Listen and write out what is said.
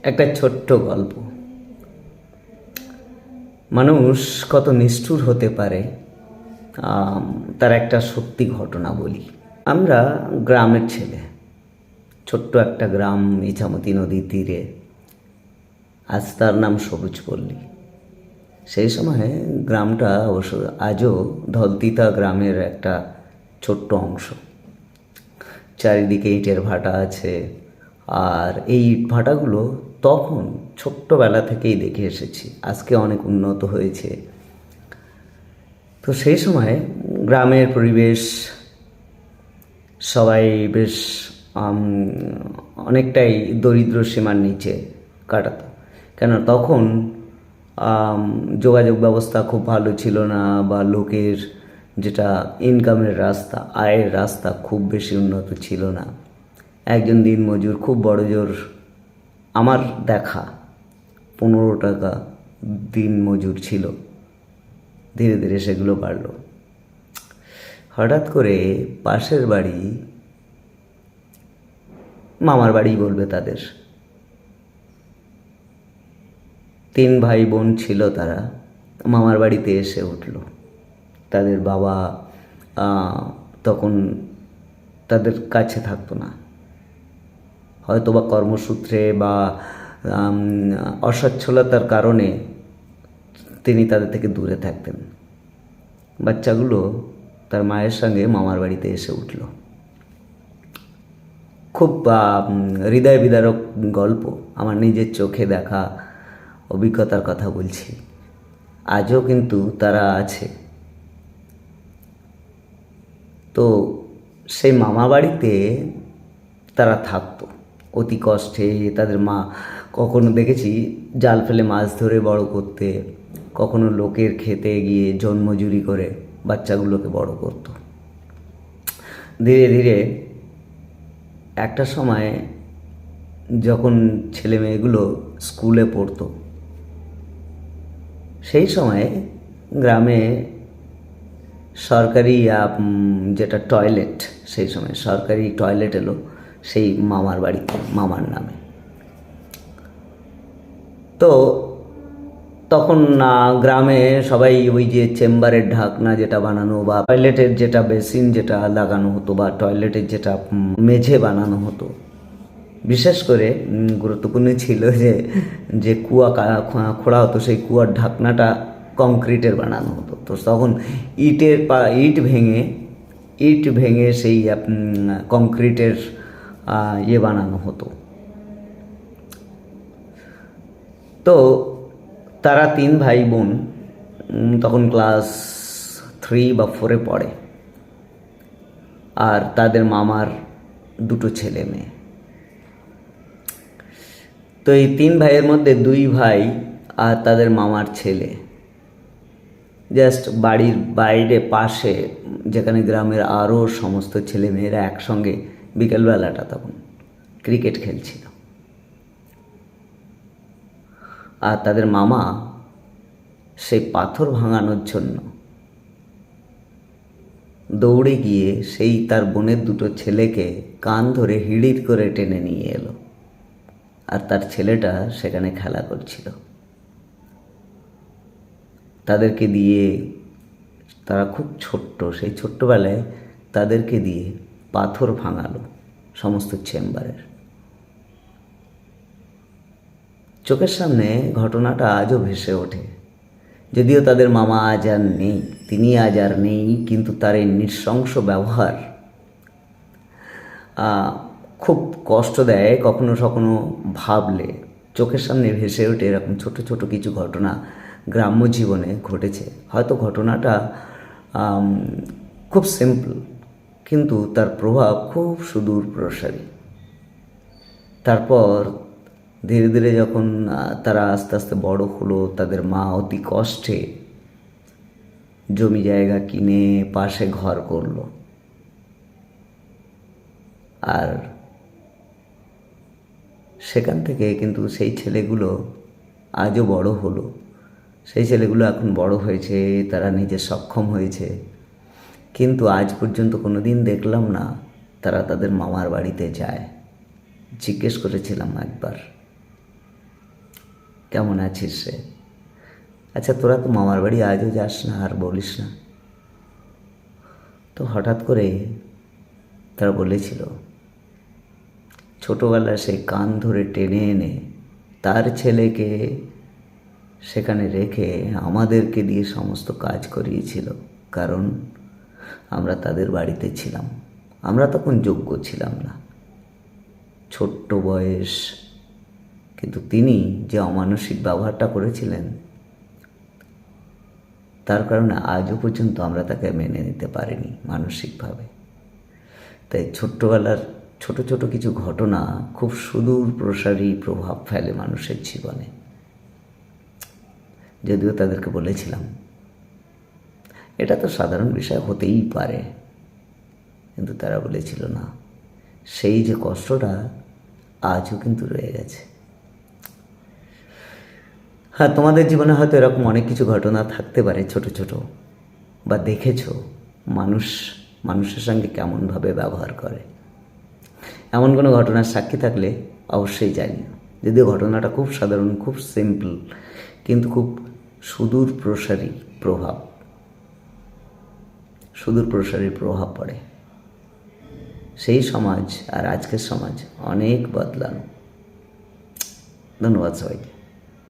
একটা ছোট্ট গল্প। মানুষ কত নিষ্ঠুর হতে পারে তার একটা সত্যি ঘটনা বলি। আমরা গ্রামের ছেলে, ছোট্ট একটা গ্রাম ইছামতি নদীর তীরে। আজ তার নাম সবুজপল্লী। সেই সময়ে গ্রামটা অবশ্য আজও ধলতিতা গ্রামের একটা ছোট্ট অংশ। চারিদিকে ইটের ভাটা আছে, আর এই ইট ভাটাগুলো তখন ছোট্টবেলা থেকেই দেখে এসেছি। আজকে অনেক উন্নত হয়েছে। তো সেই সময় গ্রামের পরিবেশ সবাই বেশ অনেকটাই দরিদ্র সীমার নিচে কাটাতো। কেন তখন যোগাযোগ ব্যবস্থা খুব ভালো ছিল না, বা লোকের যেটা ইনকামের রাস্তা, আয়ের রাস্তা খুব বেশি উন্নত ছিল না। একজন দিনমজুর খুব বড় জোর আমার দেখা 15 টাকা দিনমজুর ছিল। ধীরে ধীরে সেগুলো বাড়ল। হঠাৎ করে পাশের বাড়ি, মামার বাড়ি বলবে তাদের, 3 ভাই বোন ছিল তারা, মামার বাড়িতে এসে উঠল। তাদের বাবা তখন তাদের কাছে থাকতো না, হয়তো বা কর্মসূত্রে বা অসচ্ছলতার কারণে তিনি তাদের থেকে দূরে থাকতেন। বাচ্চাগুলো তার মায়ের সঙ্গে মামার বাড়িতে এসে উঠল। খুব হৃদয় বিদারক গল্প, আমার নিজের চোখে দেখা অভিজ্ঞতার কথা বলছি। আজও কিন্তু তারা আছে। তো সেই মামা বাড়িতে তারা থাকতো অতি কষ্টে। তাদের মা কখনো দেখেছি জাল ফেলে মাছ ধরে বড় করতে, কখনো লোকের খেতে গিয়ে জন্মজুরি করে বাচ্চাগুলোকে বড় করত। ধীরে ধীরে একটা সময় যখন ছেলে মেয়েগুলো স্কুলে পড়তো, সেই সময়ে গ্রামে সরকারি যেটা টয়লেট, সেই সময় সরকারি টয়লেট এলো সেই মামার বাড়িতে, মামার নামে। তো তখন গ্রামে সবাই ওই যে চেম্বারের ঢাকনা যেটা বানানো, বা টয়লেটের যেটা বেসিন যেটা লাগানো হতো, বা টয়লেটের যেটা মেঝে বানানো হতো, বিশেষ করে গুরুত্বপূর্ণ ছিল যে কুয়া খোঁড়া হতো, সেই কুয়ার ঢাকনাটা কংক্রিটের বানানো হতো। তো তখন ইট ভেঙে সেই কংক্রিটের বানানো হতো। তো তারা 3 ভাই বোন তখন ক্লাস 3 বা 4 পড়ে, আর তাদের মামার 2 ছেলে মেয়ে। তো এই 3 ভাইয়ের মধ্যে 2 ভাই আর তাদের মামার ছেলে জাস্ট বাড়ির বাইরে পাশে, যেখানে গ্রামের আরও সমস্ত ছেলেমেয়েরা একসঙ্গে বিকেলবেলাটা তখন ক্রিকেট খেলছিল। আর তাদের মামা সেই পাথর ভাঙানোর জন্য দৌড়ে গিয়ে সেই তার বোনের 2 ছেলেকে কান ধরে হিড়ির করে টেনে নিয়ে এলো, আর তার ছেলেটা সেখানে খেলা করছিল। তাদেরকে দিয়ে, তারা খুব ছোট্ট, সেই ছোট্টবেলায় তাদেরকে দিয়ে পাথর ভাঙালো সমস্ত চেম্বারের। চোখের সামনে ঘটনাটা আজও ভেসে ওঠে। যদিও তাদের মামা আজ আর নেই, তিনি আজ আর নেই, কিন্তু তার এই নৃশংস ব্যবহার খুব কষ্ট দেয়। কখনো কখনো ভাবলে চোখের সামনে ভেসে ওঠে এরকম ছোট ছোট কিছু ঘটনা গ্রাম্য জীবনে ঘটেছে। হয়তো ঘটনাটা খুব সিম্পল, কিন্তু তার প্রভাব খুব সুদূর প্রসারী। তারপর ধীরে ধীরে যখন তারা আস্তে আস্তে বড় হলো, তাদের মা অতি কষ্টে জমি জায়গা কিনে পাশে ঘর করলো, আর সেখান থেকে কিন্তু সেই ছেলেগুলো আজও বড় হলো। সেই ছেলেগুলো এখন বড় হয়েছে, তারা নিজে সক্ষম হয়েছে, কিন্তু আজ পর্যন্ত কোনো দিন দেখলাম না তারা তাদের মামার বাড়িতে যায়। জিজ্ঞেস করেছিলাম একবার, কেমন আছিস রে? আচ্ছা, তোরা তো মামার বাড়ি আজও যাস না, আর বলিস না। তো হঠাৎ করে তারা বলেছিল, ছোটোবেলায় সেই কান ধরে টেনে এনে তার ছেলেকে সেখানে রেখে আমাদেরকে দিয়ে সমস্ত কাজ করিয়েছিল, কারণ আমরা তাদের বাড়িতে ছিলাম। আমরা তখন যোগ্য ছিলাম না, ছোট্ট বয়স, কিন্তু তিনি যে অমানসিক ব্যবহারটা করেছিলেন তার কারণে আজও পর্যন্ত আমরা তাকে মেনে নিতে পারিনি মানসিকভাবে। তাই ছোট্টবেলার ছোট ছোট কিছু ঘটনা খুব সুদূর প্রসারী প্রভাব ফেলে মানুষের জীবনে। যদিও তাদেরকে বলেছিলাম এটা তো সাধারণ বিষয়, হতেই পারে, কিন্তু তারা বলেছিল না, সেই যে কষ্টটা আজও কিন্তু রয়ে গেছে। হ্যাঁ, তোমাদের জীবনে হয়তো এরকম অনেক কিছু ঘটনা থাকতে পারে ছোট ছোট, বা দেখেছো মানুষের সঙ্গে কেমনভাবে ব্যবহার করে। এমন কোনো ঘটনার সাক্ষী থাকলে অবশ্যই জানিও। যদিও ঘটনাটা খুব সাধারণ, খুব সিম্পল, কিন্তু খুব সুদূর প্রসারী প্রভাব পড়ে। সেই সমাজ আর আজকের সমাজ অনেক বদলানো। ধন্যবাদ সবাইকে।